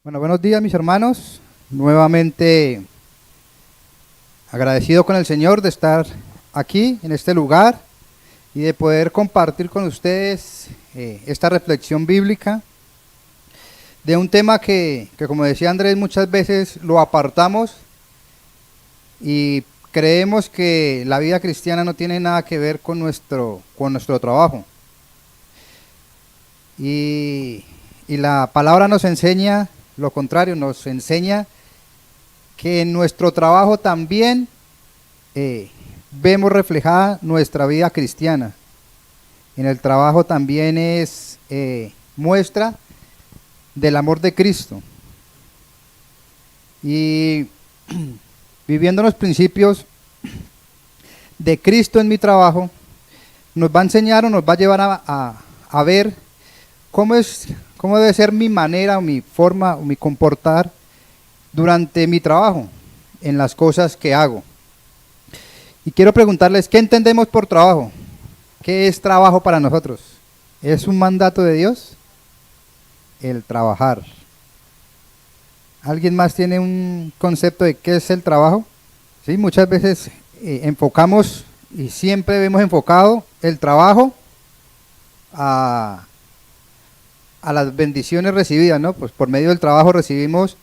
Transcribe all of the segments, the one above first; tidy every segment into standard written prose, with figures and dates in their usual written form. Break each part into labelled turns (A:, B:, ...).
A: Bueno, buenos días mis hermanos, nuevamente agradecido con el Señor de estar aquí en este lugar y de poder compartir con ustedes esta reflexión bíblica de un tema que como decía Andrés muchas veces lo apartamos y creemos que la vida cristiana no tiene nada que ver con nuestro trabajo y la palabra nos enseña lo contrario, nos enseña que en nuestro trabajo también vemos reflejada nuestra vida cristiana. En el trabajo también es muestra del amor de Cristo. Y viviendo los principios de Cristo en mi trabajo, nos va a enseñar o nos va a llevar a ver cómo debe ser mi manera o mi forma o mi comportar durante mi trabajo, en las cosas que hago. Y quiero preguntarles, ¿qué entendemos por trabajo? ¿Qué es trabajo para nosotros? ¿Es un mandato de Dios? El trabajar. ¿Alguien más tiene un concepto de qué es el trabajo? Sí, muchas veces enfocamos y siempre hemos enfocado el trabajo a las bendiciones recibidas, ¿no? Pues por medio del trabajo recibimos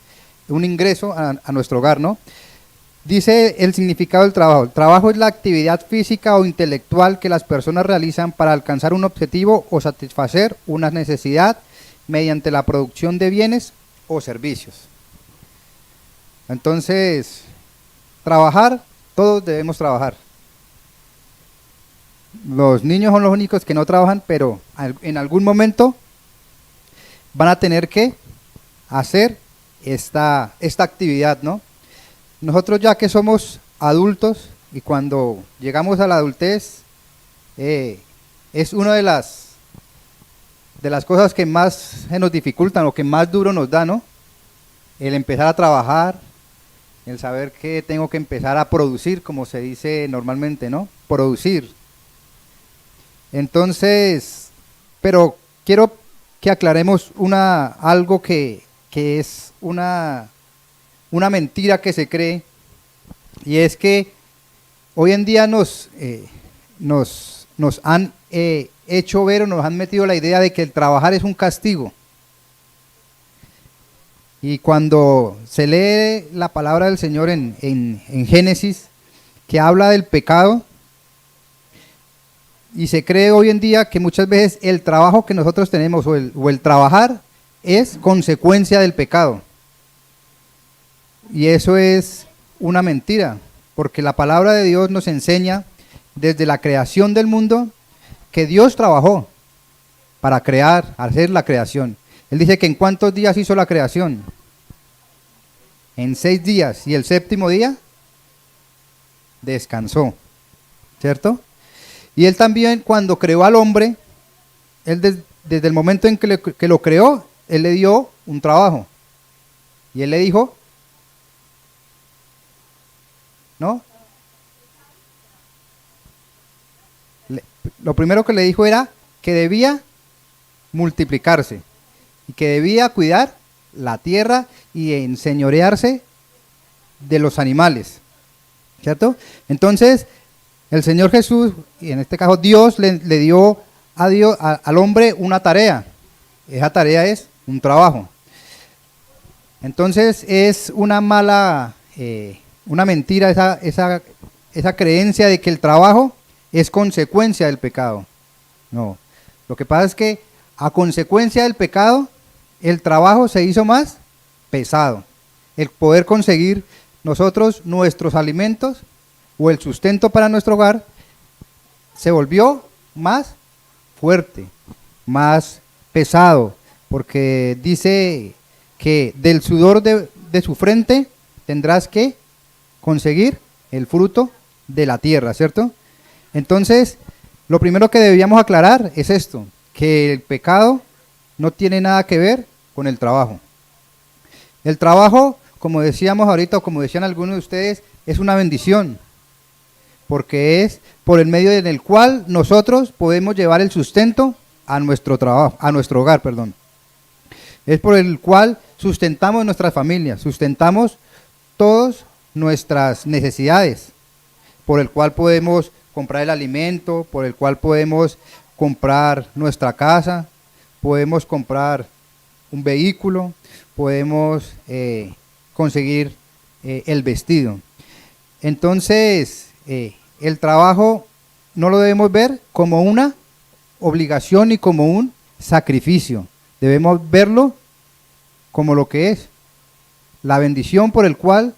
A: un ingreso a nuestro hogar, ¿no? Dice el significado del trabajo. El trabajo es la actividad física o intelectual que las personas realizan para alcanzar un objetivo o satisfacer una necesidad mediante la producción de bienes o servicios. Entonces, trabajar, todos debemos trabajar. Los niños son los únicos que no trabajan, pero en algún momento van a tener que hacer esta actividad, ¿no? Nosotros ya que somos adultos y cuando llegamos a la adultez, es una de las cosas que más se nos dificultan o que más duro nos da, ¿no? El empezar a trabajar, el saber que tengo que empezar a producir, como se dice normalmente, ¿no? Producir. Entonces, pero quiero que aclaremos algo que es una mentira que se cree, y es que hoy en día nos han hecho ver o nos han metido la idea de que el trabajar es un castigo. Y cuando se lee la palabra del Señor en Génesis, que habla del pecado, y se cree hoy en día que muchas veces el trabajo que nosotros tenemos o el trabajar es consecuencia del pecado. Y eso es una mentira, porque la palabra de Dios nos enseña desde la creación del mundo que Dios trabajó para hacer la creación. Él dice que en ¿cuántos días hizo la creación? En 6 días, y el séptimo día descansó, ¿cierto? Y él también cuando creó al hombre, él desde el momento en que lo creó, él le dio un trabajo. Y él le dijo, ¿no? Lo primero que le dijo era que debía multiplicarse y que debía cuidar la tierra y enseñorearse de los animales, ¿cierto? Entonces, el Señor Jesús, y en este caso Dios, le dio al hombre una tarea. Esa tarea es un trabajo. Entonces, es una mentira esa creencia de que el trabajo es consecuencia del pecado. No, lo que pasa es que a consecuencia del pecado, el trabajo se hizo más pesado. El poder conseguir nosotros nuestros alimentos o el sustento para nuestro hogar se volvió más fuerte, más pesado, porque dice que del sudor de su frente tendrás que conseguir el fruto de la tierra, ¿cierto? Entonces, lo primero que debíamos aclarar es esto, que el pecado no tiene nada que ver con el trabajo. El trabajo, como decíamos ahorita, o como decían algunos de ustedes, es una bendición, porque es por el medio en el cual nosotros podemos llevar el sustento a nuestro trabajo, a nuestro hogar, perdón. Es por el cual sustentamos nuestras familias, sustentamos todas nuestras necesidades, por el cual podemos comprar el alimento, por el cual podemos comprar nuestra casa, podemos comprar un vehículo, podemos conseguir el vestido. Entonces, el trabajo no lo debemos ver como una obligación y como un sacrificio. Debemos verlo como lo que es, la bendición por el cual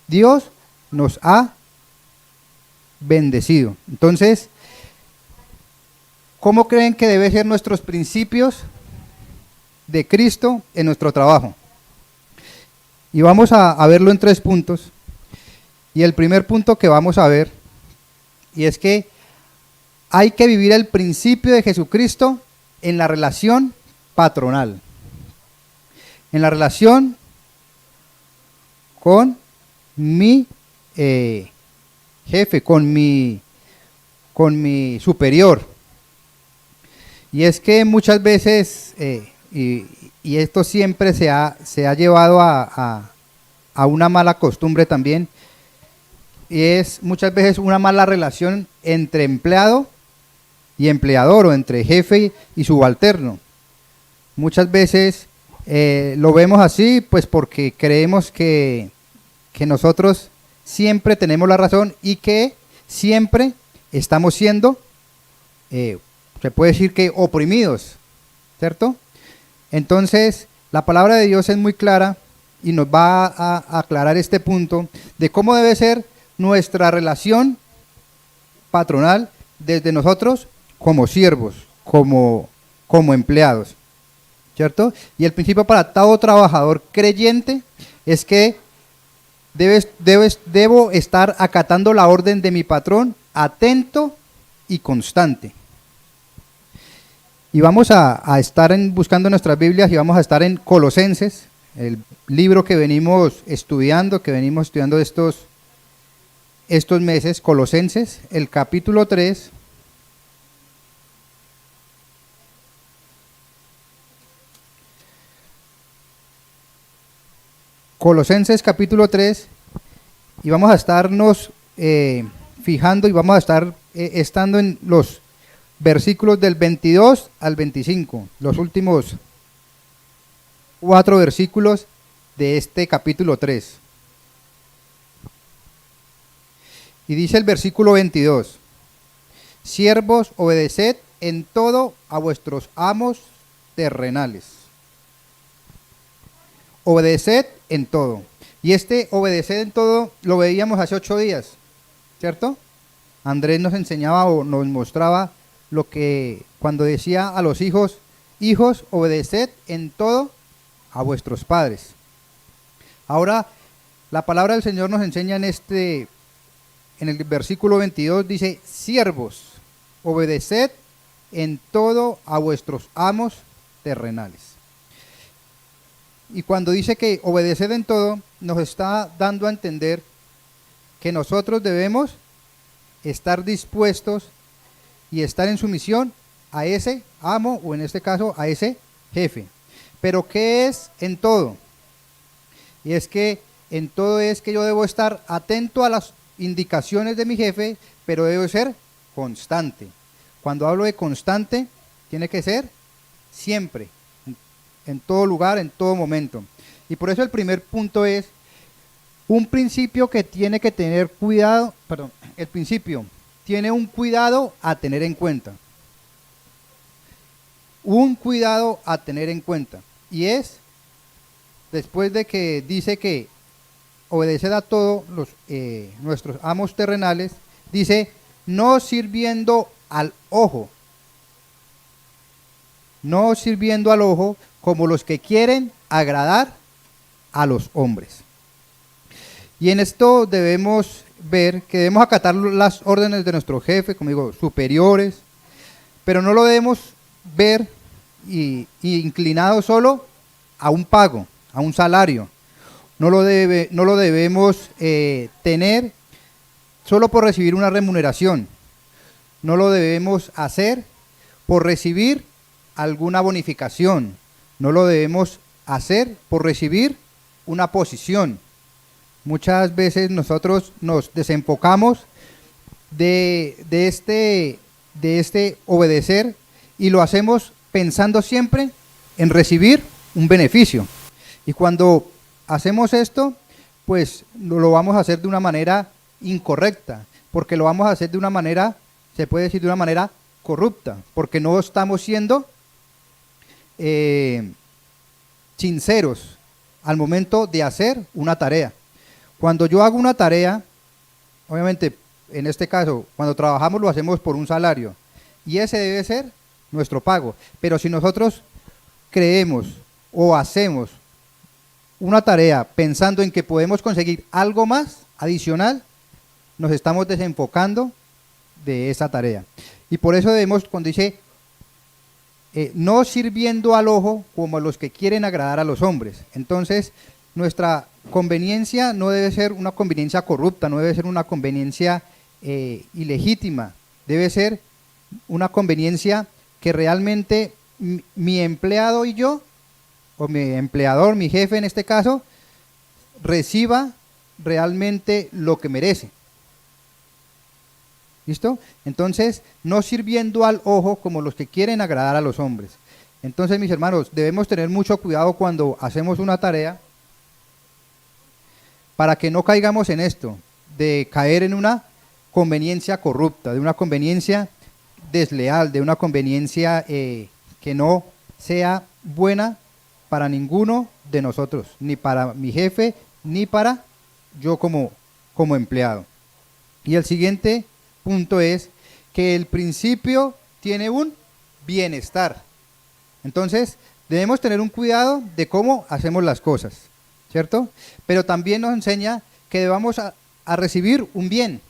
A: Dios nos ha bendecido. Entonces, ¿cómo creen que deben ser nuestros principios de Cristo en nuestro trabajo? Y vamos a verlo en 3 puntos. Y el primer punto que vamos a ver, y es que hay que vivir el principio de Jesucristo en la relación patronal, en la relación con mi jefe, con mi superior. Y es que muchas veces, y esto siempre se ha llevado a una mala costumbre también, y es muchas veces una mala relación entre empleado y empleador, o entre jefe y subalterno. Muchas veces lo vemos así, pues porque creemos que nosotros siempre tenemos la razón y que siempre estamos siendo, se puede decir que oprimidos, ¿cierto? Entonces, la palabra de Dios es muy clara y nos va a aclarar este punto de cómo debe ser nuestra relación patronal desde nosotros como siervos, como empleados, ¿cierto? Y el principio para todo trabajador creyente es que debo estar acatando la orden de mi patrón, atento y constante. Y vamos a estar buscando nuestras Biblias y vamos a estar en Colosenses, el libro que venimos estudiando estos meses, Colosenses, el capítulo 3. Colosenses capítulo 3, y vamos a estarnos fijando y vamos a estar estando en los versículos del 22 al 25, los últimos 4 versículos de este capítulo 3. Y dice el versículo 22, siervos, obedeced en todo a vuestros amos terrenales. Obedeced en todo. Y este obedeced en todo lo veíamos hace 8 días, ¿cierto? Andrés nos enseñaba o nos mostraba lo que cuando decía a los hijos, hijos, obedeced en todo a vuestros padres. Ahora, la palabra del Señor nos enseña en el versículo 22, dice, siervos, obedeced en todo a vuestros amos terrenales. Y cuando dice que obedeced en todo, nos está dando a entender que nosotros debemos estar dispuestos y estar en sumisión a ese amo, o en este caso a ese jefe. Pero ¿qué es en todo? Y es que en todo es que yo debo estar atento a las indicaciones de mi jefe, pero debo ser constante. Cuando hablo de constante, tiene que ser siempre, en todo lugar, en todo momento. Y por eso el primer punto es un principio que tiene que tener cuidado, el principio tiene un cuidado a tener en cuenta. Un cuidado a tener en cuenta. Y es, después de que dice que obedeced a todos nuestros amos terrenales, dice, no sirviendo al ojo. No sirviendo al ojo como los que quieren agradar a los hombres. Y en esto debemos ver que debemos acatar las órdenes de nuestro jefe, como digo, superiores, pero no lo debemos ver y inclinado solo a un pago, a un salario. No lo debemos tener solo por recibir una remuneración. No lo debemos hacer por recibir alguna bonificación. No lo debemos hacer por recibir una posición. Muchas veces nosotros nos desenfocamos de este obedecer y lo hacemos pensando siempre en recibir un beneficio. Y cuando hacemos esto, pues lo vamos a hacer de una manera incorrecta, porque lo vamos a hacer de una manera, se puede decir de una manera corrupta, porque no estamos siendo sinceros al momento de hacer una tarea. Cuando yo hago una tarea, obviamente en este caso, cuando trabajamos lo hacemos por un salario y ese debe ser nuestro pago. Pero si nosotros creemos o hacemos una tarea pensando en que podemos conseguir algo más adicional, nos estamos desenfocando de esa tarea. Y por eso debemos, cuando dice, no sirviendo al ojo como los que quieren agradar a los hombres. Entonces, nuestra conveniencia no debe ser una conveniencia corrupta, no debe ser una conveniencia ilegítima, debe ser una conveniencia que realmente mi empleado y yo, o mi empleador, mi jefe en este caso, reciba realmente lo que merece. ¿Listo? Entonces, no sirviendo al ojo como los que quieren agradar a los hombres. Entonces, mis hermanos, debemos tener mucho cuidado cuando hacemos una tarea para que no caigamos en esto, de caer en una conveniencia corrupta, de una conveniencia desleal, de una conveniencia que no sea buena para ninguno de nosotros, ni para mi jefe, ni para yo como empleado. Y el siguiente punto es que el principio tiene un bienestar. Entonces, debemos tener un cuidado de cómo hacemos las cosas, ¿cierto? Pero también nos enseña que debamos a recibir un bien.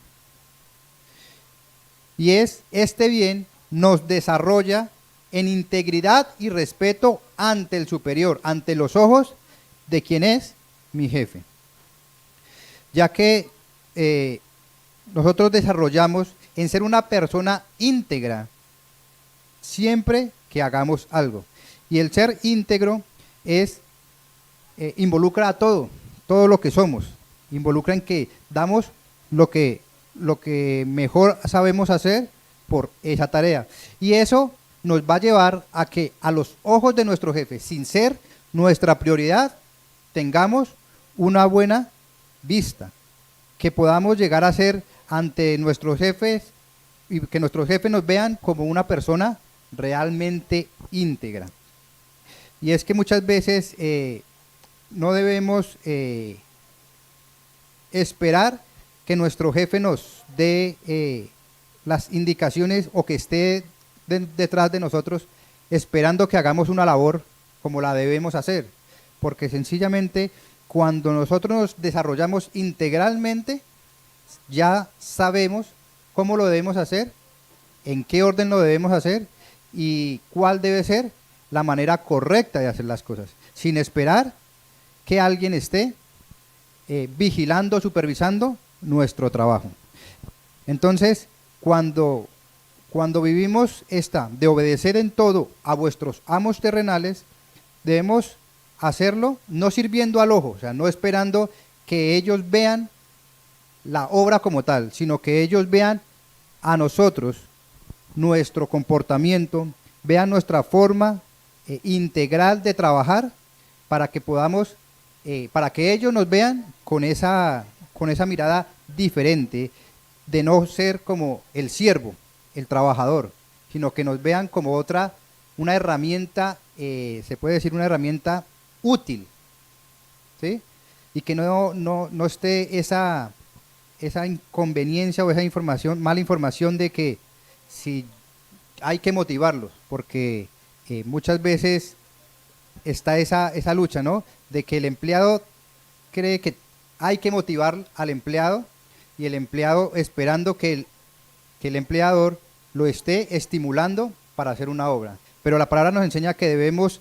A: Y este bien nos desarrolla en integridad y respeto ante el superior, ante los ojos de quien es mi jefe. Ya que nosotros desarrollamos en ser una persona íntegra siempre que hagamos algo. Y el ser íntegro involucra a todo lo que somos. Involucra en que damos lo que mejor sabemos hacer por esa tarea. Y eso nos va a llevar a que a los ojos de nuestro jefe, sin ser nuestra prioridad, tengamos una buena vista, que podamos llegar a ser ante nuestros jefes y que nuestros jefes nos vean como una persona realmente íntegra. Y es que muchas veces no debemos esperar que nuestro jefe nos dé las indicaciones o que esté detrás de nosotros esperando que hagamos una labor como la debemos hacer, porque sencillamente cuando nosotros nos desarrollamos integralmente ya sabemos cómo lo debemos hacer, en qué orden lo debemos hacer y cuál debe ser la manera correcta de hacer las cosas, sin esperar que alguien esté vigilando, supervisando nuestro trabajo. Entonces, cuando vivimos de obedecer en todo a vuestros amos terrenales, debemos hacerlo no sirviendo al ojo, o sea, no esperando que ellos vean la obra como tal, sino que ellos vean a nosotros, nuestro comportamiento, vean nuestra forma integral de trabajar para que podamos, para que ellos nos vean con esa mirada diferente de no ser como el siervo, el trabajador, sino que nos vean como una herramienta, se puede decir una herramienta útil, ¿sí? Y que no esté esa inconveniencia o esa mala información de que si hay que motivarlos, porque muchas veces está esa lucha, ¿no? De que el empleado cree que hay que motivar al empleado y el empleado esperando que el empleador lo esté estimulando para hacer una obra. Pero la palabra nos enseña que debemos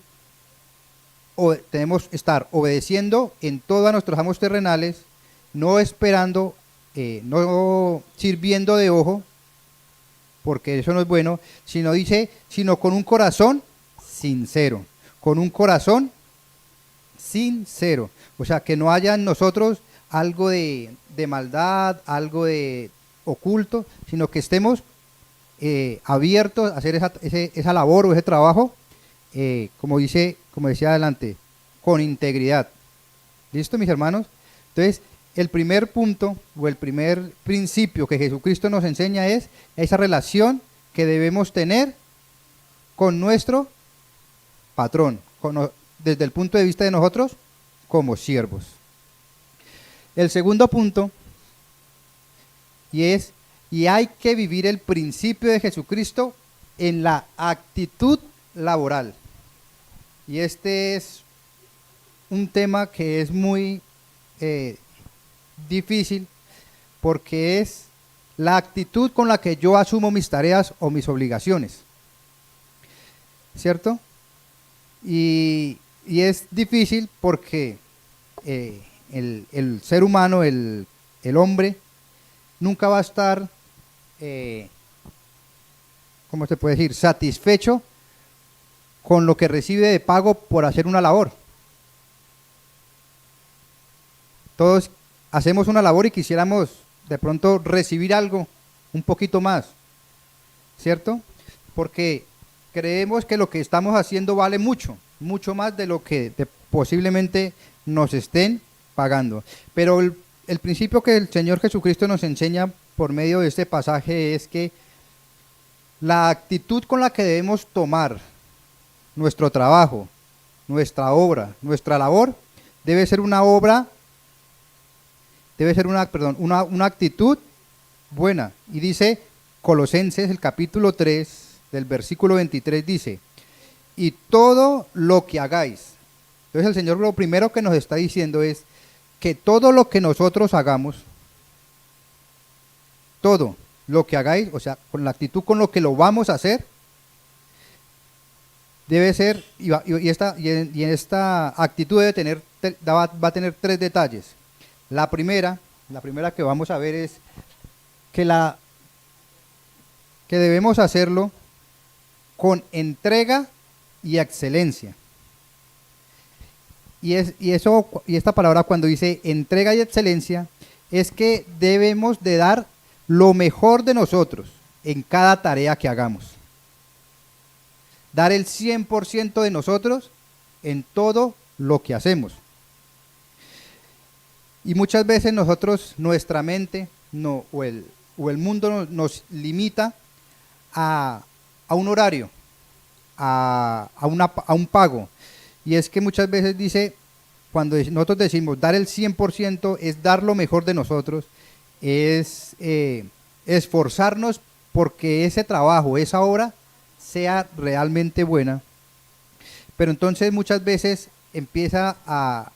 A: estar obedeciendo en todo a nuestros amos terrenales, no esperando, no sirviendo de ojo, porque eso no es bueno, sino con un corazón sincero, con un corazón sincero. O sea, que no haya en nosotros algo de maldad, algo de oculto, sino que estemos abiertos a hacer esa labor o ese trabajo, como decía adelante, con integridad. ¿Listo, mis hermanos? Entonces, el primer punto o el primer principio que Jesucristo nos enseña es esa relación que debemos tener con nuestro patrón, desde el punto de vista de nosotros como siervos. El segundo punto, y hay que vivir el principio de Jesucristo en la actitud laboral. Y este es un tema que es muy difícil, porque es la actitud con la que yo asumo mis tareas o mis obligaciones, ¿cierto? Y es difícil porque el ser humano, el hombre, nunca va a estar, ¿cómo se puede decir?, satisfecho con lo que recibe de pago por hacer una labor. Todos hacemos una labor y quisiéramos de pronto recibir algo, un poquito más, ¿cierto? Porque creemos que lo que estamos haciendo vale mucho, mucho más de lo que posiblemente nos estén pagando. Pero el principio que el Señor Jesucristo nos enseña por medio de este pasaje es que la actitud con la que debemos tomar nuestro trabajo, nuestra obra, nuestra labor, debe ser una actitud buena. Y dice Colosenses, el capítulo 3, del versículo 23, dice: y todo lo que hagáis. Entonces el Señor lo primero que nos está diciendo es que todo lo que nosotros hagamos, todo lo que hagáis, o sea, con la actitud con lo que lo vamos a hacer, debe ser, y en esta actitud va a tener tres detalles. La primera que vamos a ver es que debemos hacerlo con entrega y excelencia. Y esta palabra, cuando dice entrega y excelencia, es que debemos de dar lo mejor de nosotros en cada tarea que hagamos. Dar el 100% de nosotros en todo lo que hacemos. Y muchas veces nuestra mente o el mundo nos limita a un horario, a un pago. Y es que muchas veces cuando nosotros decimos dar el 100% es dar lo mejor de nosotros, es esforzarnos porque ese trabajo, esa obra, sea realmente buena. Pero entonces muchas veces empieza a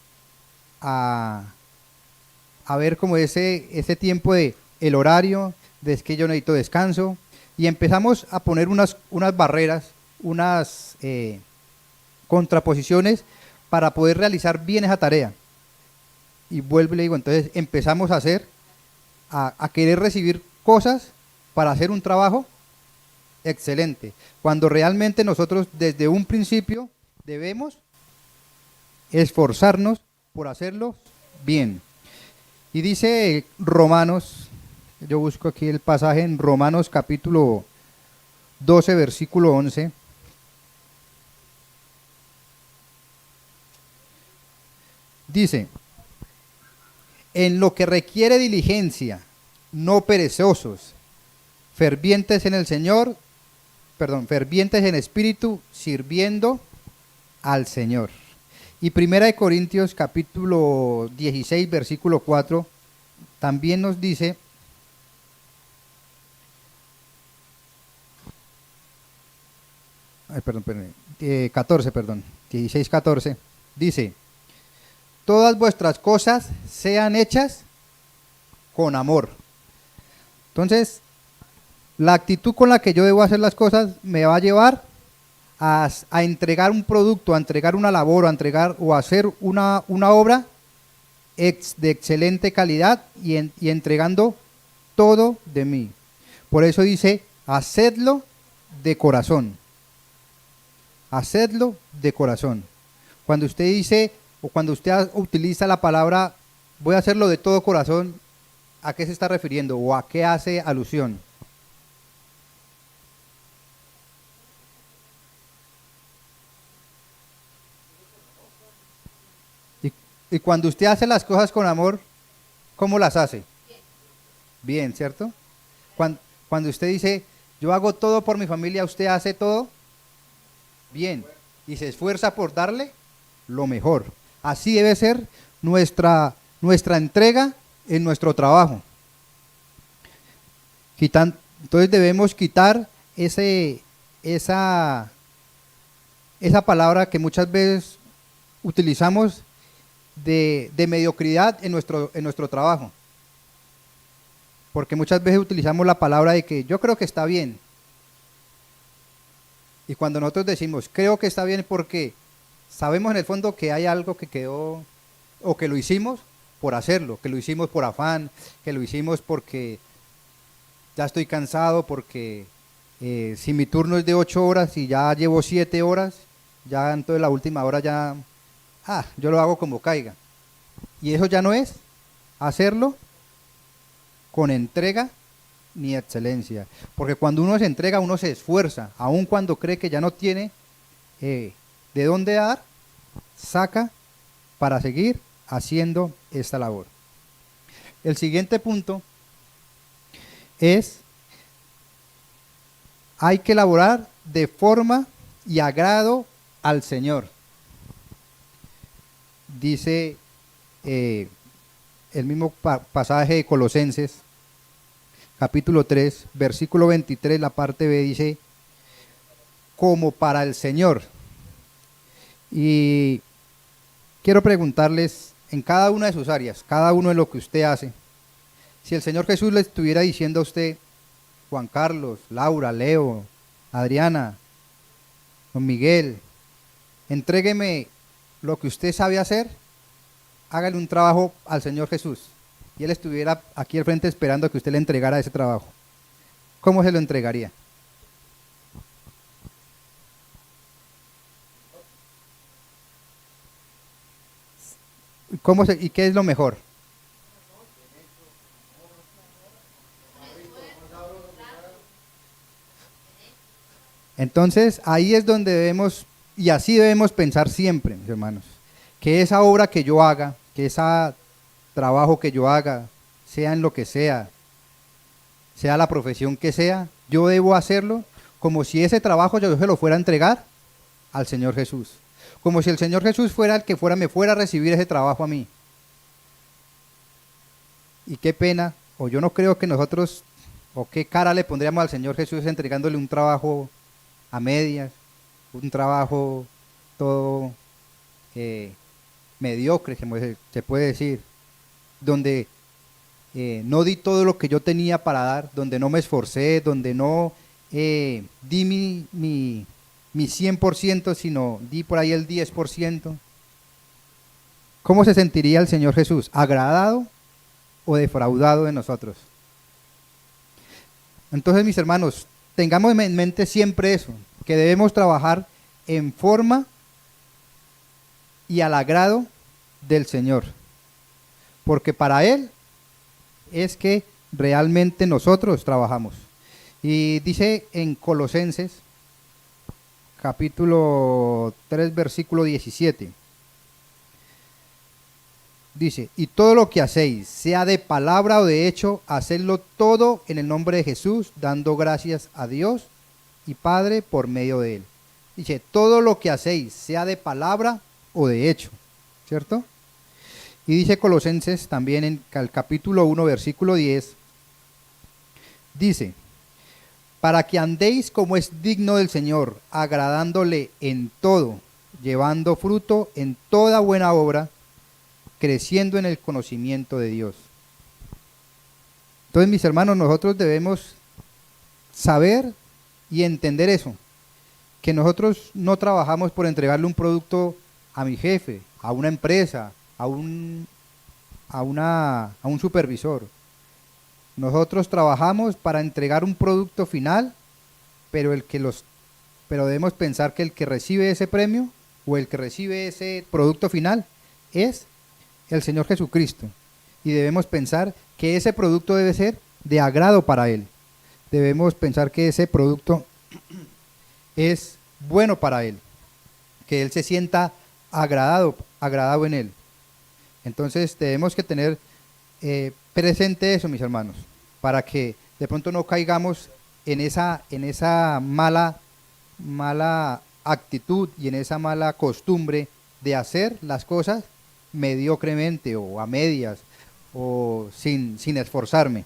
A: ver como ese tiempo de el horario, de es que yo necesito descanso, y empezamos a poner unas barreras, unas contraposiciones para poder realizar bien esa tarea. Y vuelvo y le digo, entonces empezamos a querer recibir cosas para hacer un trabajo excelente, cuando realmente nosotros desde un principio debemos esforzarnos por hacerlo bien. Y dice Romanos, yo busco aquí el pasaje en Romanos capítulo 12, versículo 11. Dice: en lo que requiere diligencia, no perezosos, fervientes en espíritu, sirviendo al Señor. Y Primera de Corintios capítulo 16, versículo 4, también nos dice: 16, 14, dice: todas vuestras cosas sean hechas con amor. Entonces, la actitud con la que yo debo hacer las cosas me va a llevar a entregar un producto, a entregar una labor, o a hacer una obra de excelente calidad y entregando todo de mí. Por eso dice: hacedlo de corazón. hacedlo de corazón. Cuando usted dice o cuando usted utiliza la palabra voy a hacerlo de todo corazón, ¿a qué se está refiriendo o a qué hace alusión? Y, y cuando usted hace las cosas con amor, ¿cómo las hace? Bien, ¿cierto? Cuando usted dice, yo hago todo por mi familia, usted hace todo bien y se esfuerza por darle lo mejor. Así debe ser nuestra entrega en nuestro trabajo. Entonces debemos quitar esa palabra que muchas veces utilizamos de mediocridad en nuestro trabajo. Porque muchas veces utilizamos la palabra de que yo creo que está bien. Y cuando nosotros decimos creo que está bien porque sabemos en el fondo que hay algo que quedó o que lo hicimos por hacerlo, que lo hicimos por afán, que lo hicimos porque ya estoy cansado, porque si mi turno es de 8 horas y ya llevo 7 horas, ya entonces la última hora ya, yo lo hago como caiga. Y eso ya no es hacerlo con entrega ni excelencia. Porque cuando uno se entrega, uno se esfuerza, aun cuando cree que ya no tiene de dónde dar, saca para seguir haciendo esta labor. El siguiente punto es, hay que laborar de forma y agrado al Señor. Dice el mismo pasaje de Colosenses, capítulo 3, versículo 23, la parte B, dice, como para el Señor. Y quiero preguntarles, en cada una de sus áreas, cada uno de lo que usted hace, si el Señor Jesús le estuviera diciendo a usted, Juan Carlos, Laura, Leo, Adriana, Don Miguel, entrégueme lo que usted sabe hacer, hágale un trabajo al Señor Jesús, y Él estuviera aquí al frente esperando que usted le entregara ese trabajo, ¿cómo se lo entregaría? ¿Y qué es lo mejor? Entonces ahí es donde debemos, y así debemos pensar siempre, mis hermanos, que esa obra que yo haga, que ese trabajo que yo haga, sea en lo que sea la profesión que sea, yo debo hacerlo como si ese trabajo yo se lo fuera a entregar al Señor Jesús. Como si el Señor Jesús fuera el que me fuera a recibir ese trabajo a mí. Y qué pena, o yo no creo que nosotros, o qué cara le pondríamos al Señor Jesús entregándole un trabajo a medias, un trabajo todo mediocre, se puede decir, donde no di todo lo que yo tenía para dar, donde no me esforcé, donde no di mi 100%, sino di por ahí el 10%. ¿Cómo se sentiría el Señor Jesús? ¿Agradado o defraudado de nosotros? Entonces, mis hermanos, tengamos en mente siempre eso, que debemos trabajar en forma y al agrado del Señor, porque para Él es que realmente nosotros trabajamos. Y dice en Colosenses, capítulo 3, versículo 17, dice, y todo lo que hacéis, sea de palabra o de hecho, hacedlo todo en el nombre de Jesús, dando gracias a Dios y Padre por medio de Él. Dice, todo lo que hacéis, sea de palabra o de hecho, ¿cierto? Y dice Colosenses también en el capítulo 1, versículo 10, dice, para que andéis como es digno del Señor, agradándole en todo, llevando fruto en toda buena obra, creciendo en el conocimiento de Dios. Entonces, mis hermanos, nosotros debemos saber y entender eso, que nosotros no trabajamos por entregarle un producto a mi jefe, a una empresa, a un supervisor. Nosotros trabajamos para entregar un producto final, pero pero debemos pensar que el que recibe ese premio o el que recibe ese producto final es el Señor Jesucristo. Y debemos pensar que ese producto debe ser de agrado para Él. Debemos pensar que ese producto es bueno para Él, que Él se sienta agradado en Él. Entonces debemos que tener presente eso, mis hermanos, para que de pronto no caigamos en esa mala actitud y en esa mala costumbre de hacer las cosas mediocremente o a medias o sin esforzarme.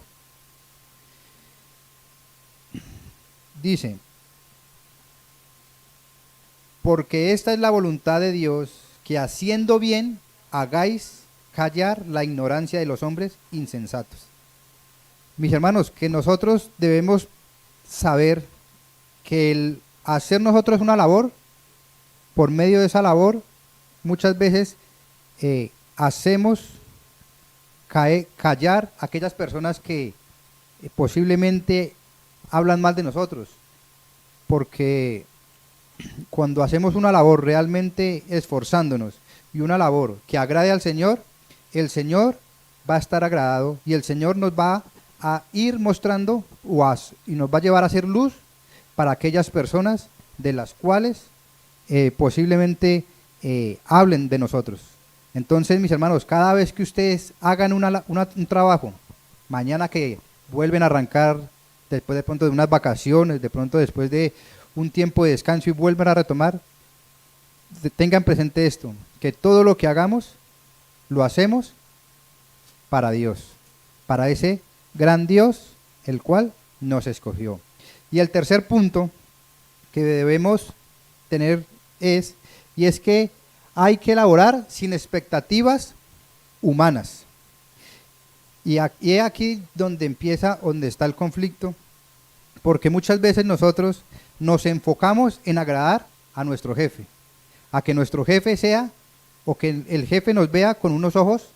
A: Dice, porque esta es la voluntad de Dios, que haciendo bien hagáis callar la ignorancia de los hombres insensatos. Mis hermanos, que nosotros debemos saber que el hacer nosotros una labor, por medio de esa labor, muchas veces hacemos callar a aquellas personas que posiblemente hablan mal de nosotros, porque cuando hacemos una labor realmente esforzándonos y una labor que agrade al Señor, el Señor va a estar agradado y el Señor nos va a ir mostrando y nos va a llevar a hacer luz para aquellas personas de las cuales posiblemente hablen de nosotros. Entonces, mis hermanos, cada vez que ustedes hagan un trabajo, mañana que vuelven a arrancar después de pronto de unas vacaciones, de pronto después de un tiempo de descanso y vuelvan a retomar, tengan presente esto, que todo lo que hagamos, lo hacemos para Dios, para ese gran Dios, el cual nos escogió. Y el tercer punto que debemos tener es que hay que elaborar sin expectativas humanas. Y es aquí donde está el conflicto, porque muchas veces nosotros nos enfocamos en agradar a nuestro jefe, a que nuestro jefe sea, o que el jefe nos vea con unos ojos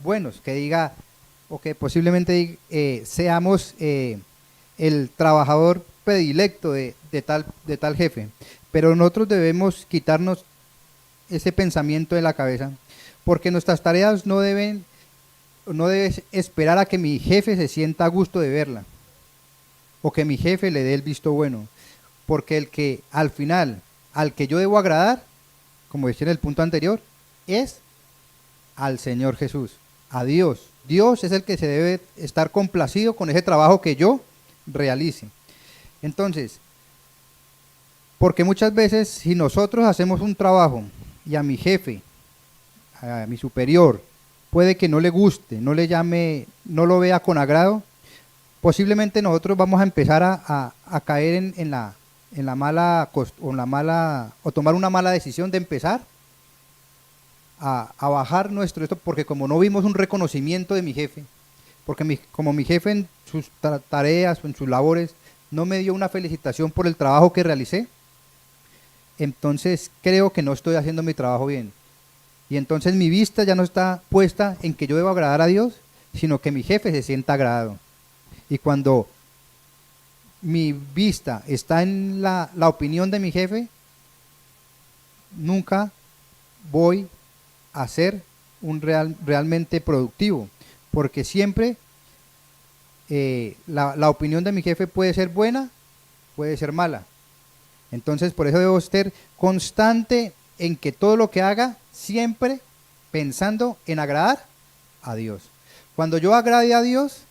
A: buenos, que diga, o que posiblemente seamos el trabajador predilecto de tal jefe. Pero nosotros debemos quitarnos ese pensamiento de la cabeza, porque nuestras tareas no debes esperar a que mi jefe se sienta a gusto de verla, o que mi jefe le dé el visto bueno, porque el que al final, al que yo debo agradar, como decía en el punto anterior, es al Señor Jesús, a Dios. Dios es el que se debe estar complacido con ese trabajo que yo realice. Entonces, porque muchas veces si nosotros hacemos un trabajo y a mi jefe, a mi superior, puede que no le guste, no le llame, no lo vea con agrado, posiblemente nosotros vamos a empezar a caer en la mala, o tomar una mala decisión de empezar a bajar nuestro esto, porque como no vimos un reconocimiento de mi jefe, porque como mi jefe en sus tareas o en sus labores no me dio una felicitación por el trabajo que realicé, entonces creo que no estoy haciendo mi trabajo bien. Y entonces mi vista ya no está puesta en que yo debo agradar a Dios, sino que mi jefe se sienta agradado. Y cuando mi vista está en la opinión de mi jefe, nunca voy a ser realmente productivo, porque siempre la opinión de mi jefe puede ser buena, puede ser mala. Entonces por eso debo ser constante en que todo lo que haga, siempre pensando en agradar a Dios. Cuando yo agrade a Dios,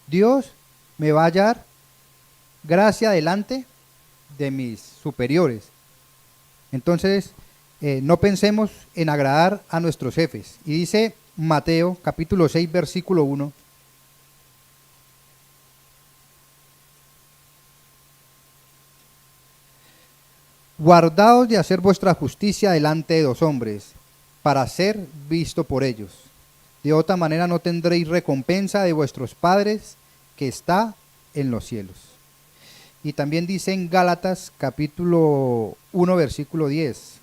A: Dios me va a hallar gracia delante de mis superiores. Entonces, no pensemos en agradar a nuestros jefes. Y dice Mateo capítulo 6, versículo 1. Guardaos de hacer vuestra justicia delante de los hombres, para ser visto por ellos. De otra manera no tendréis recompensa de vuestros padres que está en los cielos. Y también dice en Gálatas capítulo 1, versículo 10.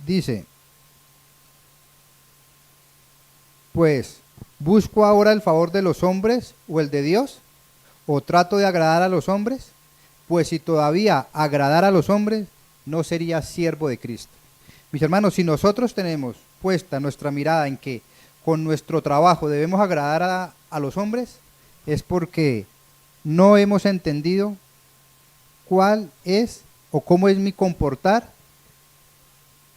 A: Dice, pues ¿Busco ahora el favor de los hombres o el de Dios? ¿O trato de agradar a los hombres? Pues si todavía agradar a los hombres, no sería siervo de Cristo. Mis hermanos, si nosotros tenemos puesta nuestra mirada en que con nuestro trabajo debemos agradar a los hombres, es porque no hemos entendido cuál es o cómo es mi comportar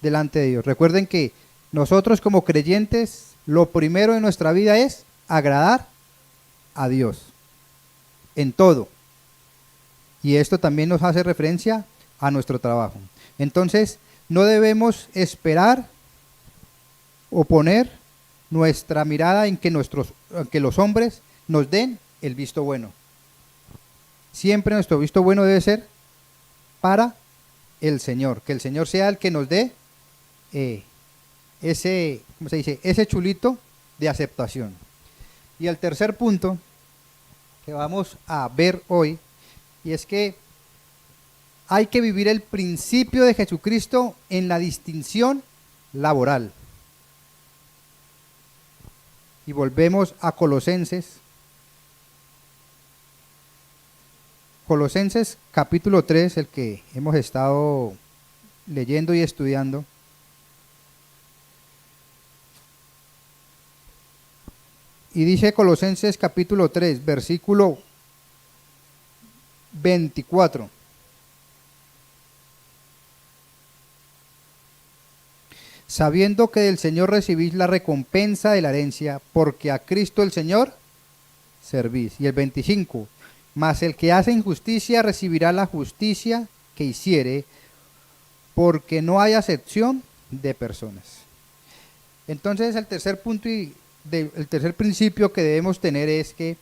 A: delante de Dios. Recuerden que nosotros como creyentes, lo primero en nuestra vida es agradar a Dios en todo. Y esto también nos hace referencia a nuestro trabajo. Entonces, no debemos esperar o poner nuestra mirada en que los hombres nos den el visto bueno. Siempre nuestro visto bueno debe ser para el Señor, que el Señor sea el que nos dé ese, ¿cómo se dice? Ese chulito de aceptación. Y el tercer punto que vamos a ver hoy, y es que hay que vivir el principio de Jesucristo en la distinción laboral. Y volvemos a Colosenses. Colosenses capítulo 3, el que hemos estado leyendo y estudiando. Y dice Colosenses capítulo 3, versículo 24. Sabiendo que del Señor recibís la recompensa de la herencia, porque a Cristo el Señor servís. Y el 25. Mas el que hace injusticia recibirá la justicia que hiciere, porque no hay acepción de personas. Entonces el tercer punto el tercer principio que debemos tener es que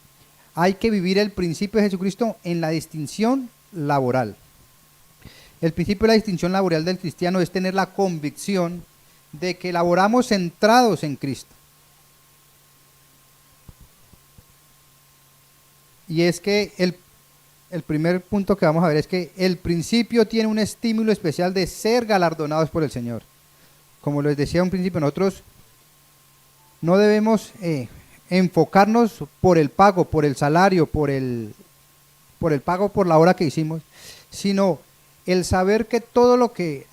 A: hay que vivir el principio de Jesucristo en la distinción laboral. El principio de la distinción laboral del cristiano es tener la convicción de que laboramos centrados en Cristo. Y es que el primer punto que vamos a ver es que el principio tiene un estímulo especial de ser galardonados por el Señor. Como les decía un principio, nosotros no debemos enfocarnos por el pago, por el salario, por el pago por la obra que hicimos, sino el saber que todo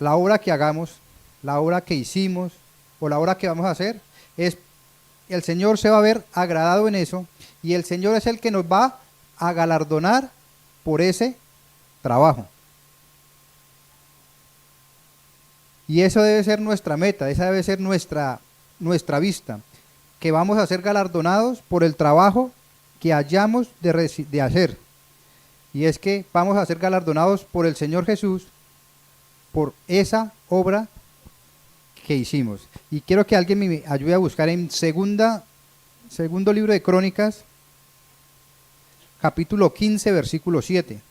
A: la obra que hagamos, la obra que hicimos o la obra que vamos a hacer, el Señor se va a ver agradado en eso y el Señor es el que nos va a galardonar por ese trabajo. Y eso debe ser nuestra meta, esa debe ser nuestra vista, que vamos a ser galardonados por el trabajo que hayamos de hacer. Y es que vamos a ser galardonados por el Señor Jesús, por esa obra que hicimos. Y quiero que alguien me ayude a buscar en segundo libro de Crónicas, capítulo 15, versículo 7.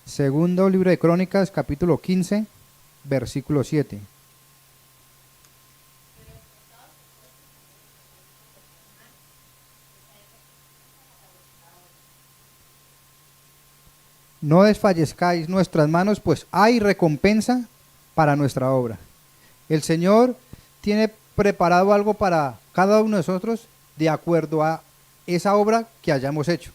A: Segundo libro de Crónicas, capítulo 15, versículo 7. No desfallezcáis nuestras manos, pues hay recompensa para nuestra obra. El Señor tiene preparado algo para cada uno de nosotros de acuerdo a esa obra que hayamos hecho.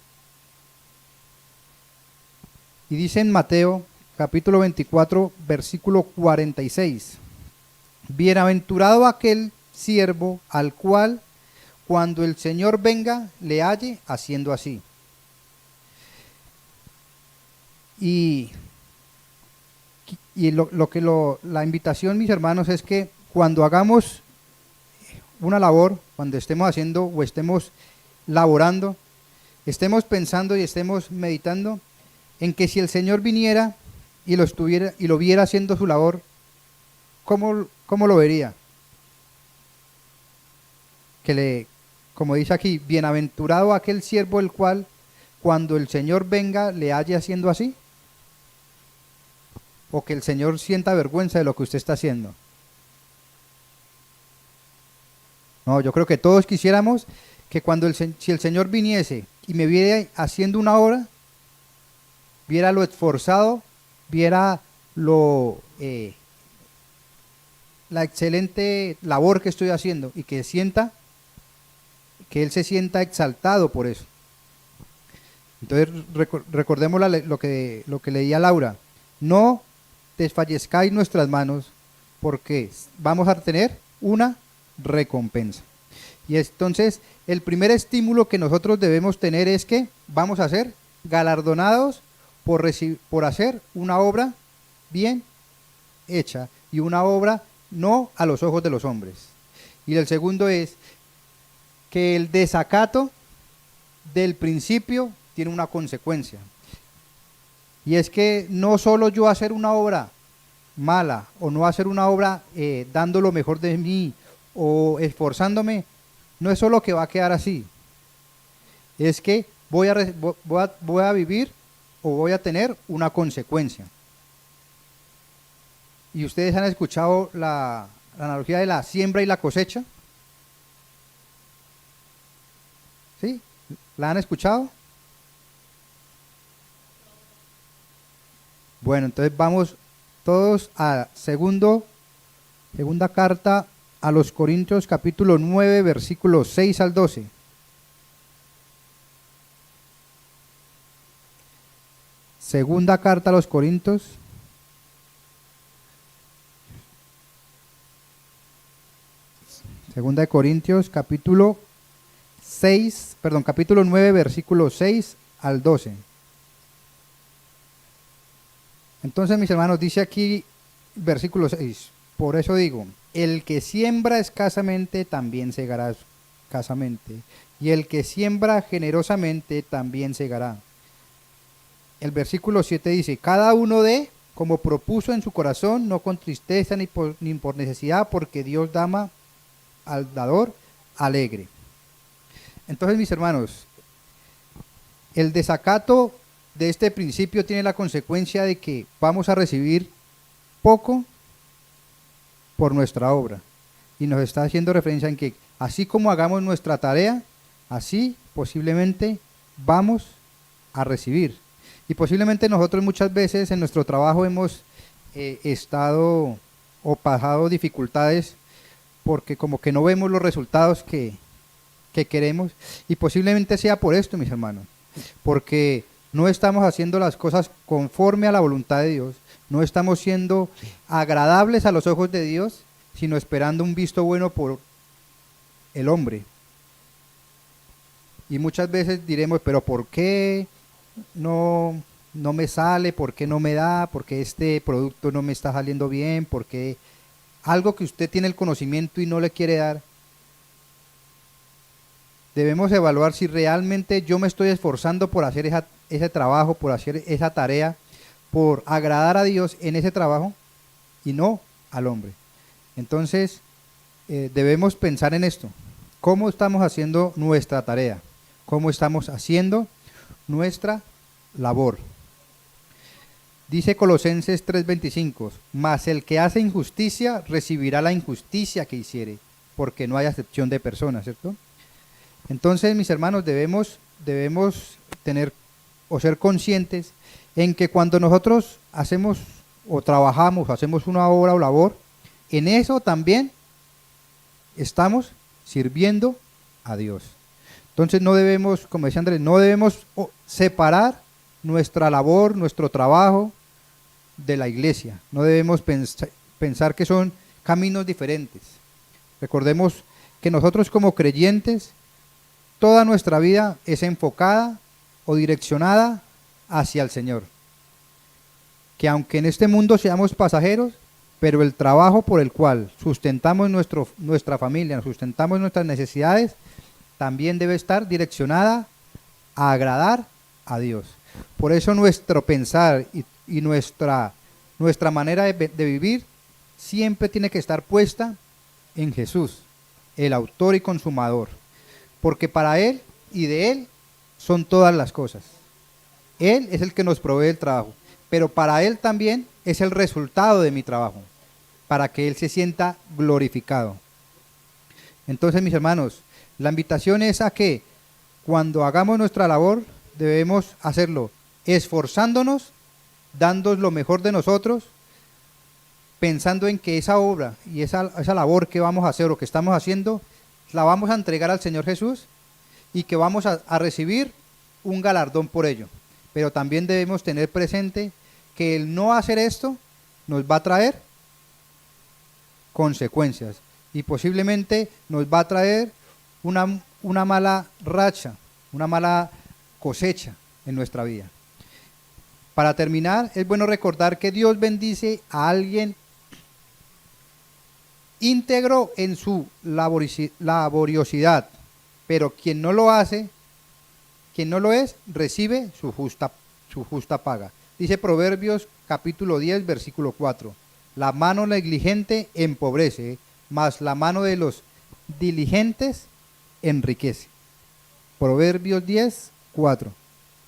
A: Y dice en Mateo capítulo 24, versículo 46. Bienaventurado aquel siervo al cual cuando el Señor venga le halle haciendo así. Y la invitación, mis hermanos, es que cuando hagamos una labor, cuando estemos haciendo o estemos laborando, estemos pensando y estemos meditando en que si el Señor viniera y lo viera haciendo su labor, ¿cómo lo vería? Como dice aquí, bienaventurado aquel siervo el cual cuando el Señor venga le halle haciendo así. O que el Señor sienta vergüenza de lo que usted está haciendo. No, yo creo que todos quisiéramos que si el Señor viniese y me viera haciendo una obra, viera lo esforzado, viera la excelente labor que estoy haciendo y que que él se sienta exaltado por eso. Entonces recordemos lo que leía Laura. No desfallezcáis nuestras manos, porque vamos a tener una recompensa. Y entonces el primer estímulo que nosotros debemos tener es que vamos a ser galardonados por hacer una obra bien hecha y una obra no a los ojos de los hombres. Y el segundo es que el desacato del principio tiene una consecuencia. Y es que no solo yo hacer una obra mala o no hacer una obra dando lo mejor de mí o esforzándome, no es solo que va a quedar así. Es que voy a vivir o voy a tener una consecuencia. ¿Y ustedes han escuchado la analogía de la siembra y la cosecha? ¿Sí? ¿La han escuchado? Bueno, entonces vamos todos a segunda carta a los Corintios, capítulo 9, versículos 6 al 12. Segunda carta a los Corintios. Segunda de Corintios, capítulo 9, versículos 6 al 12. Entonces, mis hermanos, dice aquí, versículo 6, por eso digo, el que siembra escasamente también segará escasamente, y el que siembra generosamente también segará. El versículo 7 dice, cada uno dé como propuso en su corazón, no con tristeza ni por necesidad, porque Dios da al dador alegre. Entonces, mis hermanos, el desacato de este principio tiene la consecuencia de que vamos a recibir poco por nuestra obra. Y nos está haciendo referencia en que así como hagamos nuestra tarea, así posiblemente vamos a recibir. Y posiblemente nosotros muchas veces en nuestro trabajo hemos estado o pasado dificultades porque como que no vemos los resultados que queremos, y posiblemente sea por esto, mis hermanos, porque no estamos haciendo las cosas conforme a la voluntad de Dios, no estamos siendo agradables a los ojos de Dios, sino esperando un visto bueno por el hombre. Y muchas veces diremos, pero ¿por qué no me sale? ¿Por qué no me da? ¿Por qué este producto no me está saliendo bien? ¿Por qué algo que usted tiene el conocimiento y no le quiere dar? Debemos evaluar si realmente yo me estoy esforzando por hacer ese trabajo, por hacer esa tarea, por agradar a Dios en ese trabajo y no al hombre. Entonces, debemos pensar en esto. ¿Cómo estamos haciendo nuestra tarea? ¿Cómo estamos haciendo nuestra labor? Dice Colosenses 3:25, mas el que hace injusticia recibirá la injusticia que hiciere, porque no hay acepción de personas, ¿cierto? Entonces, mis hermanos, debemos tener o ser conscientes en que cuando nosotros hacemos o trabajamos, hacemos una obra o labor, en eso también estamos sirviendo a Dios. Entonces no debemos, como decía Andrés, no debemos separar nuestra labor, nuestro trabajo de la iglesia. No debemos pensar que son caminos diferentes. Recordemos que nosotros como creyentes, toda nuestra vida es enfocada o direccionada hacia el Señor. Que aunque en este mundo seamos pasajeros, pero el trabajo por el cual sustentamos nuestra familia, sustentamos nuestras necesidades, también debe estar direccionada a agradar a Dios. Por eso nuestro pensar y nuestra manera de vivir siempre tiene que estar puesta en Jesús, el autor y consumador. Porque para Él y de Él son todas las cosas. Él es el que nos provee el trabajo, pero para Él también es el resultado de mi trabajo, para que Él se sienta glorificado. Entonces, mis hermanos, la invitación es a que cuando hagamos nuestra labor debemos hacerlo esforzándonos, dando lo mejor de nosotros, pensando en que esa obra y esa labor que vamos a hacer o que estamos haciendo, la vamos a entregar al Señor Jesús y que vamos a recibir un galardón por ello. Pero también debemos tener presente que el no hacer esto nos va a traer consecuencias y posiblemente nos va a traer una mala racha, una mala cosecha en nuestra vida. Para terminar, es bueno recordar que Dios bendice a alguien íntegro en su laboriosidad, pero quien no lo hace, quien no lo es, recibe su justa paga. Dice Proverbios capítulo 10, versículo 4. La mano negligente empobrece, mas la mano de los diligentes enriquece. Proverbios 10, 4.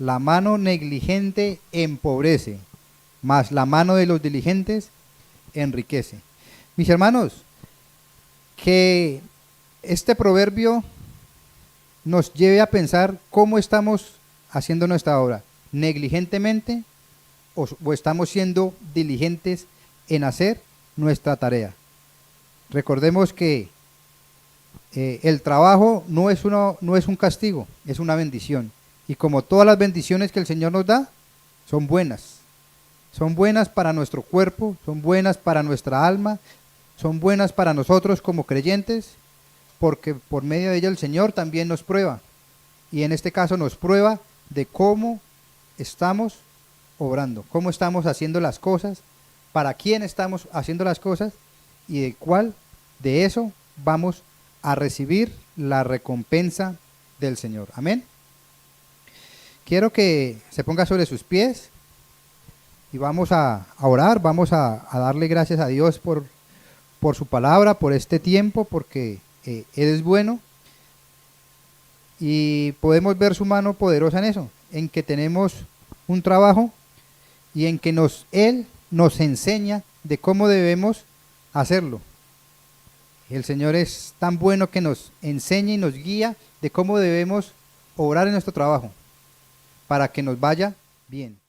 A: La mano negligente empobrece, mas la mano de los diligentes enriquece. Mis hermanos, que este proverbio nos lleve a pensar cómo estamos haciendo nuestra obra, negligentemente o estamos siendo diligentes en hacer nuestra tarea. Recordemos que el trabajo no es un castigo, es una bendición. Y como todas las bendiciones que el Señor nos da, son buenas. Son buenas para nuestro cuerpo, son buenas para nuestra alma, son buenas para nosotros como creyentes, porque por medio de ella el Señor también nos prueba. Y en este caso nos prueba de cómo estamos obrando, cómo estamos haciendo las cosas, para quién estamos haciendo las cosas y de cuál de eso vamos a recibir la recompensa del Señor. Amén. Quiero que se ponga sobre sus pies y vamos a orar, vamos a darle gracias a Dios por su palabra, por este tiempo, porque Él es bueno y podemos ver su mano poderosa en eso, en que tenemos un trabajo y en que Él nos enseña de cómo debemos hacerlo. El Señor es tan bueno que nos enseña y nos guía de cómo debemos obrar en nuestro trabajo para que nos vaya bien.